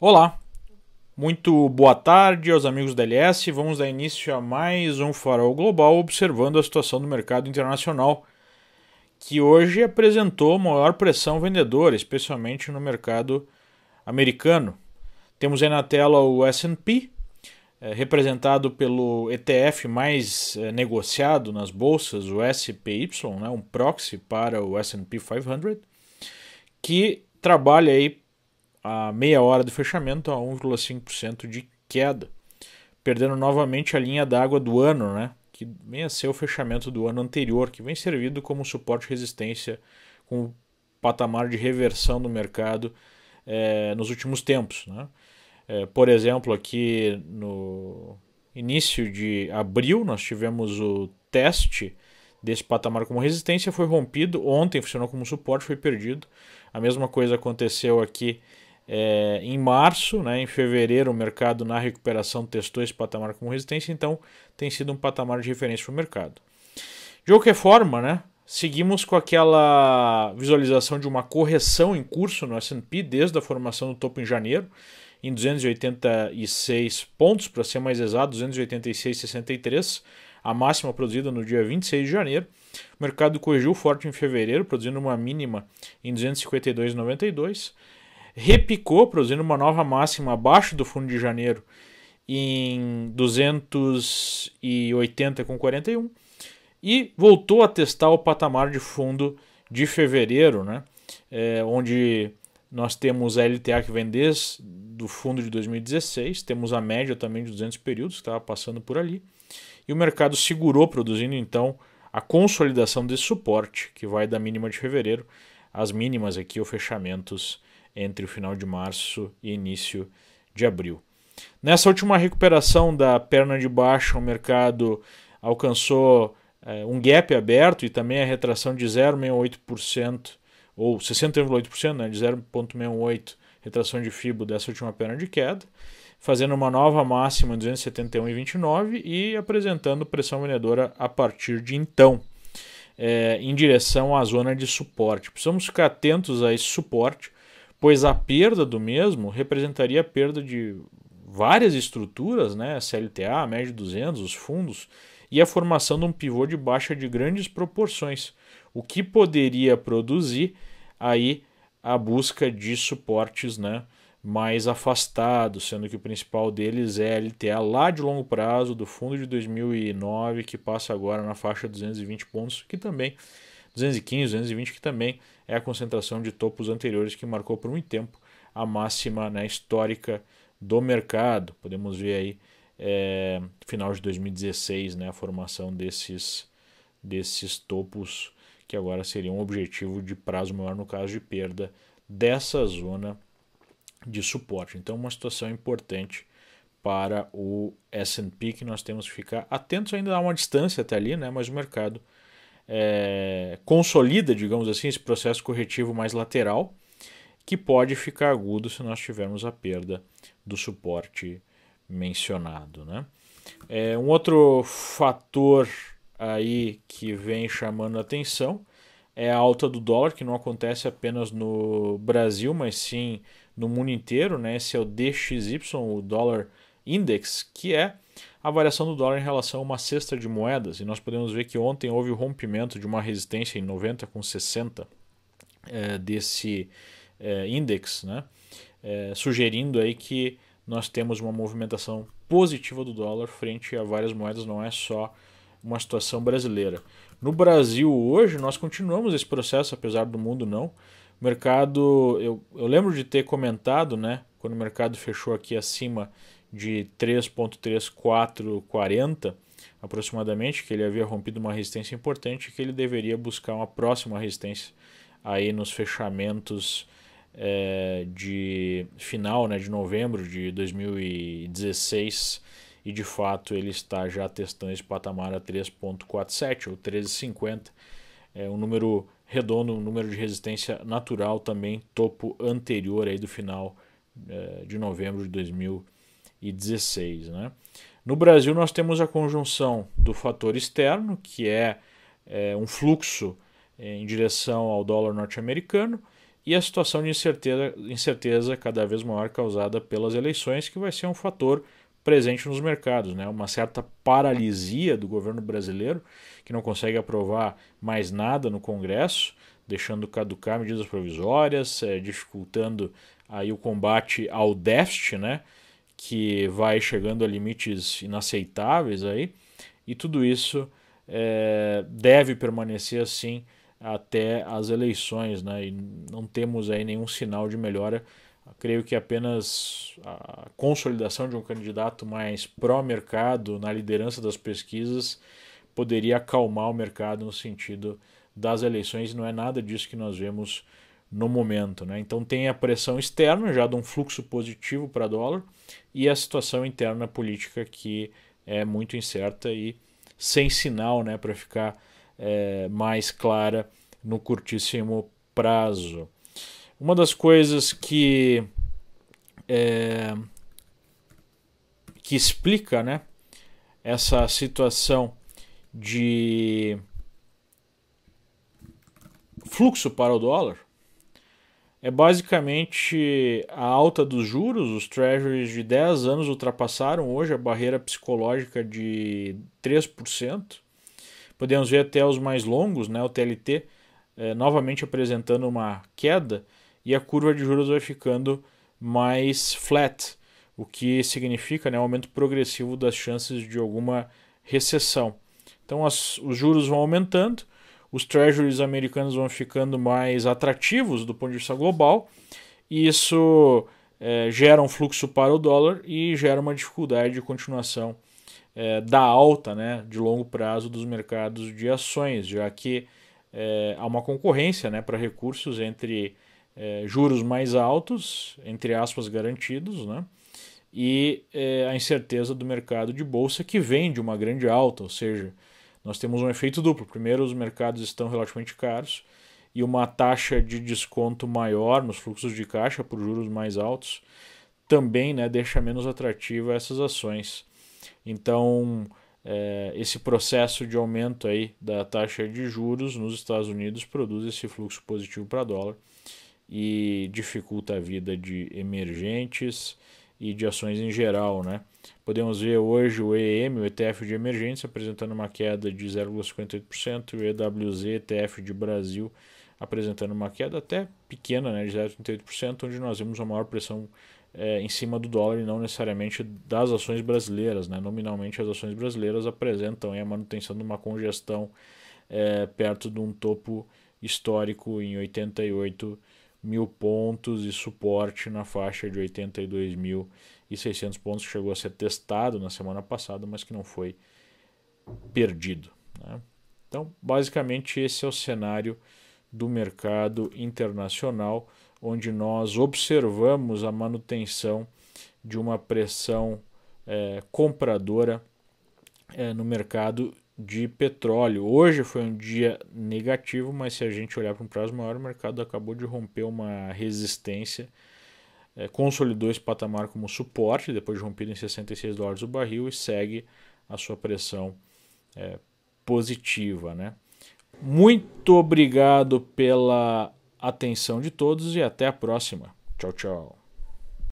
Olá, muito boa tarde aos amigos da LS. Vamos dar início a mais um Farol Global observando a situação do mercado internacional, que hoje apresentou maior pressão vendedora, especialmente no mercado americano. Temos aí na tela o S&P, representado pelo ETF mais negociado nas bolsas, o SPY, um proxy para o S&P 500, que trabalha aí a meia hora do fechamento a 1,5% de queda, perdendo novamente a linha d'água do ano, que vem a ser o fechamento do ano anterior, que vem servido como suporte e resistência com patamar de reversão do mercado nos últimos tempos. Por exemplo, aqui no início de abril nós tivemos o teste desse patamar como resistência, foi rompido, ontem funcionou como suporte, foi perdido. A mesma coisa aconteceu aqui em março, em fevereiro o mercado na recuperação testou esse patamar como resistência, então tem sido um patamar de referência para o mercado. De qualquer forma, seguimos com aquela visualização de uma correção em curso no S&P desde a formação do topo em janeiro, em 286 pontos, para ser mais exato, 286,63, a máxima produzida no dia 26 de janeiro. O mercado corrigiu forte em fevereiro, produzindo uma mínima em 252,92. Repicou, produzindo uma nova máxima abaixo do fundo de janeiro em 280,41 e voltou a testar o patamar de fundo de fevereiro, onde nós temos a LTA que vem desde do fundo de 2016, temos a média também de 200 períodos que estava passando por ali, e o mercado segurou, produzindo então a consolidação desse suporte, que vai da mínima de fevereiro às mínimas aqui, ou fechamentos entre o final de março e início de abril. Nessa última recuperação da perna de baixo, o mercado alcançou um gap aberto e também a retração de 0,68%, ou 61,8%, de 0,68% retração de FIBO dessa última perna de queda, fazendo uma nova máxima de 271,29 e apresentando pressão vendedora a partir de então, em direção à zona de suporte. Precisamos ficar atentos a esse suporte, pois a perda do mesmo representaria a perda de várias estruturas, CLTA, a média de 200, os fundos, e a formação de um pivô de baixa de grandes proporções, o que poderia produzir aí a busca de suportes mais afastados, sendo que o principal deles é a LTA lá de longo prazo, do fundo de 2009, que passa agora na faixa de 220 pontos, que também 215, 220, que também é a concentração de topos anteriores que marcou por muito tempo a máxima histórica do mercado. Podemos ver aí final de 2016, a formação desses topos que agora seriam um objetivo de prazo maior no caso de perda dessa zona de suporte. Então uma situação importante para o S&P que nós temos que ficar atentos, ainda há uma distância até ali, mas o mercado consolida, digamos assim, esse processo corretivo mais lateral, que pode ficar agudo se nós tivermos a perda do suporte mencionado. Um outro fator aí que vem chamando a atenção é a alta do dólar, que não acontece apenas no Brasil, mas sim no mundo inteiro. Esse é o DXY, o Dollar Index, que é a variação do dólar em relação a uma cesta de moedas, e nós podemos ver que ontem houve o rompimento de uma resistência em 90,60 desse index, sugerindo aí que nós temos uma movimentação positiva do dólar frente a várias moedas, não é só uma situação brasileira. No Brasil hoje nós continuamos esse processo, apesar do mundo não. O mercado, eu lembro de ter comentado, quando o mercado fechou aqui acima de 3.3440 aproximadamente, que ele havia rompido uma resistência importante e que ele deveria buscar uma próxima resistência aí nos fechamentos de final de novembro de 2016, e de fato ele está já testando esse patamar a 3.47 ou 13,50, um número redondo, um número de resistência natural também, topo anterior aí do final de novembro de 2016. No Brasil nós temos a conjunção do fator externo, que é um fluxo em direção ao dólar norte-americano, e a situação de incerteza cada vez maior causada pelas eleições, que vai ser um fator presente nos mercados, né? Uma certa paralisia do governo brasileiro, que não consegue aprovar mais nada no Congresso, deixando caducar medidas provisórias, dificultando aí o combate ao déficit, né? Que vai chegando a limites inaceitáveis aí, e tudo isso deve permanecer assim até as eleições, né? E não temos aí nenhum sinal de melhora. Creio que apenas a consolidação de um candidato mais pró-mercado na liderança das pesquisas poderia acalmar o mercado no sentido das eleições, e não é nada disso que nós vemos no momento, né? Então tem a pressão externa já de um fluxo positivo para dólar, e a situação interna política que é muito incerta e sem sinal, né, para ficar mais clara no curtíssimo prazo. Uma das coisas que explica, né, essa situação de fluxo para o dólar é basicamente a alta dos juros. Os treasuries de 10 anos ultrapassaram hoje a barreira psicológica de 3%. Podemos ver até os mais longos, né, o TLT, novamente apresentando uma queda, e a curva de juros vai ficando mais flat, o que significa, né, um aumento progressivo das chances de alguma recessão. Então os juros vão aumentando, os treasuries americanos vão ficando mais atrativos do ponto de vista global, e isso gera um fluxo para o dólar e gera uma dificuldade de continuação da alta, né, de longo prazo dos mercados de ações, já que há uma concorrência, né, para recursos entre juros mais altos, entre aspas, garantidos, né, e a incerteza do mercado de bolsa, que vem de uma grande alta, ou seja, nós temos um efeito duplo. Primeiro, os mercados estão relativamente caros, e uma taxa de desconto maior nos fluxos de caixa por juros mais altos também, né, deixa menos atrativa essas ações. Então, esse processo de aumento aí da taxa de juros nos Estados Unidos produz esse fluxo positivo para dólar e dificulta a vida de emergentes e de ações em geral, né? Podemos ver hoje o EM, o ETF de emergentes, apresentando uma queda de 0,58%, e o EWZ, ETF de Brasil, apresentando uma queda até pequena, né, de 0,38%, onde nós vemos a maior pressão em cima do dólar e não necessariamente das ações brasileiras, né? Nominalmente, as ações brasileiras apresentam a manutenção de uma congestão perto de um topo histórico em 88 mil pontos e suporte na faixa de 82.600 pontos, que chegou a ser testado na semana passada, mas que não foi perdido, né? Então, basicamente, esse é o cenário do mercado internacional, onde nós observamos a manutenção de uma pressão compradora no mercado de petróleo. Hoje foi um dia negativo, mas se a gente olhar para um prazo maior, o mercado acabou de romper uma resistência, consolidou esse patamar como suporte, depois de rompido em $66 o barril, e segue a sua pressão positiva, né? Muito obrigado pela atenção de todos e até a próxima. Tchau, tchau.